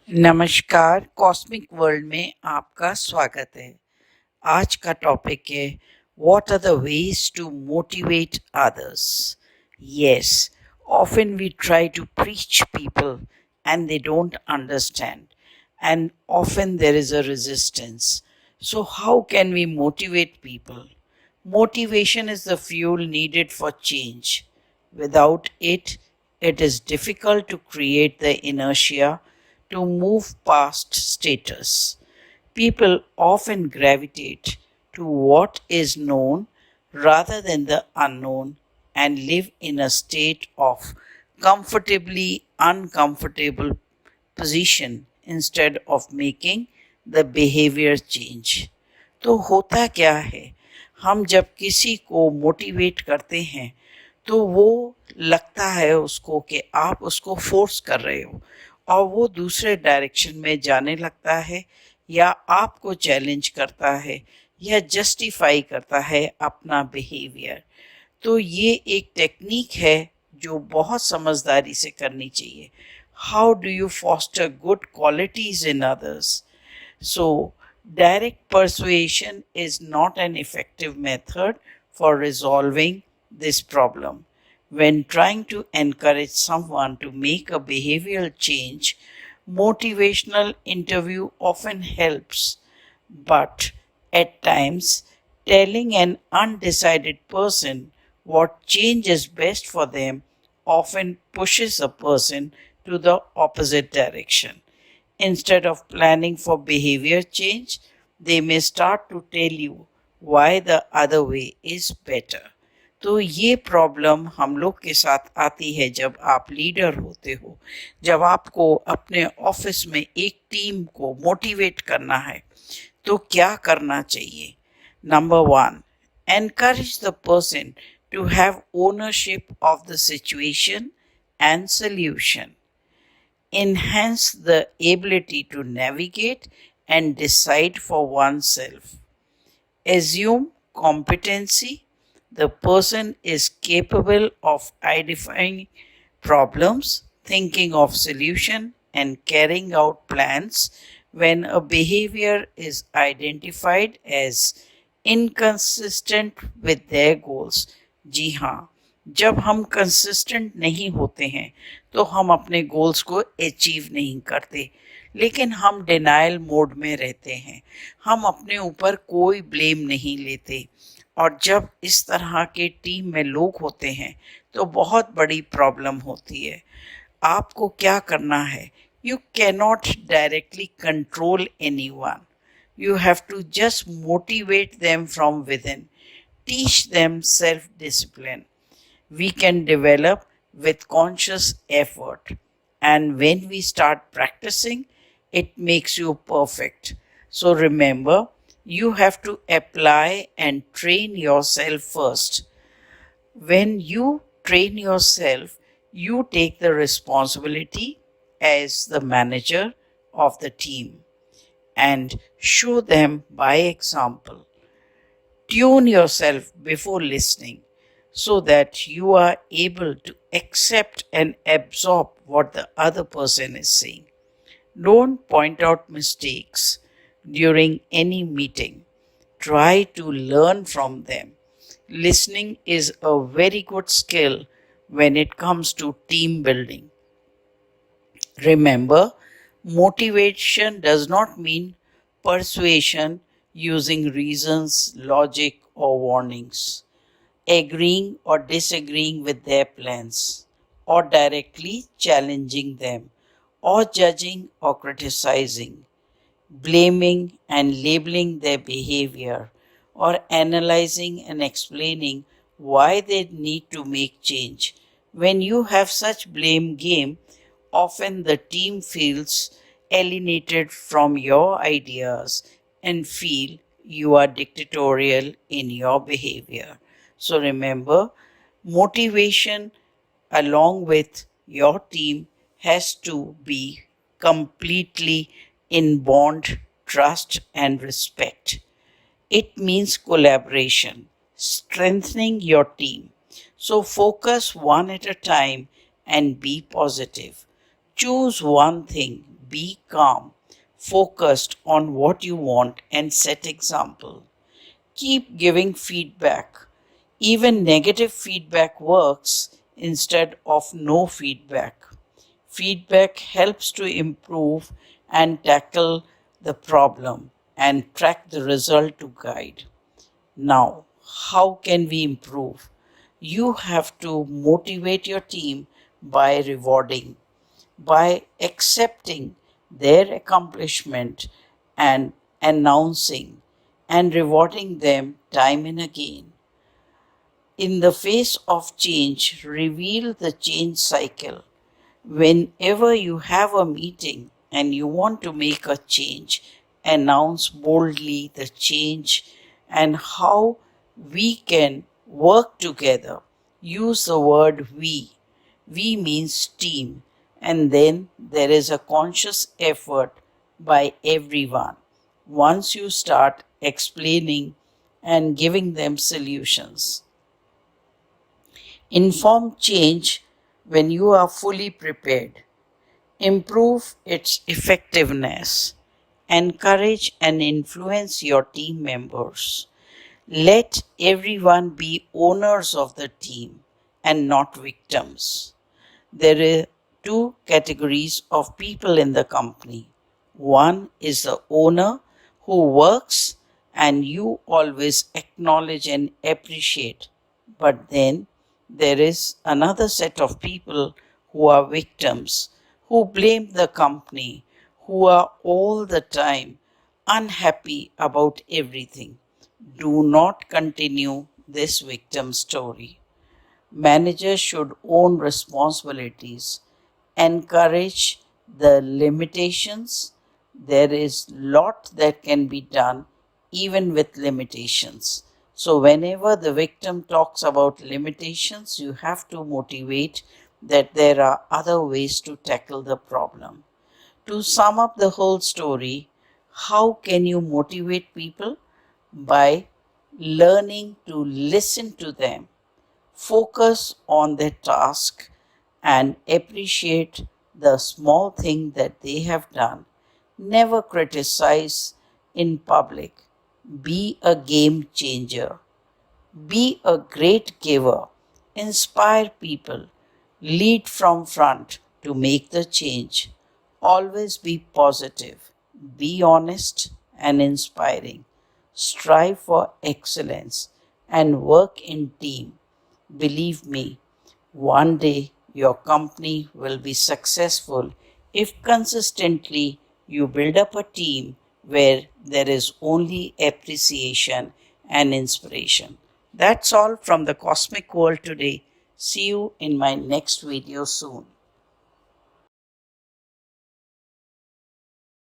नमस्कार, cosmic world में आपका स्वागत है। आज का टॉपिक है what are the ways to motivate others. Yes, often we try to preach people and they don't understand, and often there is a resistance. So how can we motivate people? Motivation is the fuel needed for change. Without it, it is difficult to create the inertia to move past status. People often gravitate to what is known rather than the unknown and live in a state of comfortably uncomfortable position instead of making the behavior change. तो होता क्या है, हम जब किसी को motivate करते हैं तो वो लगता है उसको कि आप उसको फोर्स कर रहे हो और वो दूसरे डायरेक्शन में जाने लगता है या आपको चैलेंज करता है या जस्टिफाई करता है अपना बिहेवियर। तो ये एक टेक्निक है जो बहुत समझदारी से करनी चाहिए। How do you foster good qualities in others? So direct persuasion is not an effective method for resolving this problem. When trying to encourage someone to make a behavioral change, motivational interview often helps, but at times telling an undecided person what change is best for them often pushes a person to the opposite direction. Instead of planning for behavior change, they may start to tell you why the other way is better. तो ये problem हम लोग के साथ आती है जब आप लीडर होते हो, जब आपको अपने ऑफिस में एक टीम को मोटिवेट करना है तो क्या करना चाहिए? Number one, encourage the person to have ownership of the situation and solution. Enhance the ability to navigate and decide for oneself. Assume competency. The person is capable of identifying problems, thinking of solution, and carrying out plans when a behavior is identified as inconsistent with their goals. जी हाँ, जब हम consistent नहीं होते हैं तो हम अपने goals को अचीव नहीं करते, लेकिन हम डिनाइल मोड में रहते हैं, हम अपने ऊपर कोई ब्लेम नहीं लेते। और जब इस तरह के टीम में लोग होते हैं तो बहुत बड़ी प्रॉब्लम होती है। आपको क्या करना है? You cannot directly control anyone, you have to just motivate them from within, teach them self discipline. We can develop with conscious effort. And when we start practicing, it makes you perfect. So remember, you have to apply and train yourself first. When you train yourself, you take the responsibility as the manager of the team and show them by example. Tune yourself before listening so that you are able to accept and absorb what the other person is saying. Don't point out mistakes during any meeting. Try to learn from them. Listening is a very good skill when it comes to team building. Remember, motivation does not mean persuasion using reasons, logic, or warnings, agreeing or disagreeing with their plans, or directly challenging them, or judging or criticizing, blaming and labeling their behavior, or analyzing and explaining why they need to make change. When you have such blame game, often the team feels alienated from your ideas and feel you are dictatorial in your behavior. So remember, motivation along with your team has to be completely in bond, trust, and respect. It means collaboration, strengthening your team. So focus one at a time and be positive. Choose one thing, be calm, focused on what you want, and set example. Keep giving feedback. Even negative feedback works instead of no feedback. Feedback helps to improve and tackle the problem and track the result to guide. Now, how can we improve? You have to motivate your team by rewarding, by accepting their accomplishment and announcing and rewarding them time and again. In the face of change, reveal the change cycle. Whenever you have a meeting and you want to make a change, announce boldly the change and how we can work together. Use the word we. We means team, and then there is a conscious effort by everyone. Once you start explaining and giving them solutions, inform change when you are fully prepared. Improve its effectiveness. Encourage and influence your team members. Let everyone be owners of the team and not victims. There are two categories of people in the company. One is the owner who works and you always acknowledge and appreciate. But then there is another set of people who are victims, who blame the company, who are all the time unhappy about everything. Do not continue this victim story. Managers should own responsibilities, encourage the limitations. There is lot that can be done even with limitations. So whenever the victim talks about limitations, you have to motivate that there are other ways to tackle the problem. To sum up the whole story, how can you motivate people? By learning to listen to them, focus on their task, and appreciate the small thing that they have done. Never criticize in public. Be a game changer. Be a great giver. Inspire people. Lead from front to make the change. Always be positive. Be honest and inspiring. Strive for excellence and work in team. Believe me, one day your company will be successful if consistently you build up a team where there is only appreciation and inspiration. That's all from the cosmic world today. See you in my next video soon.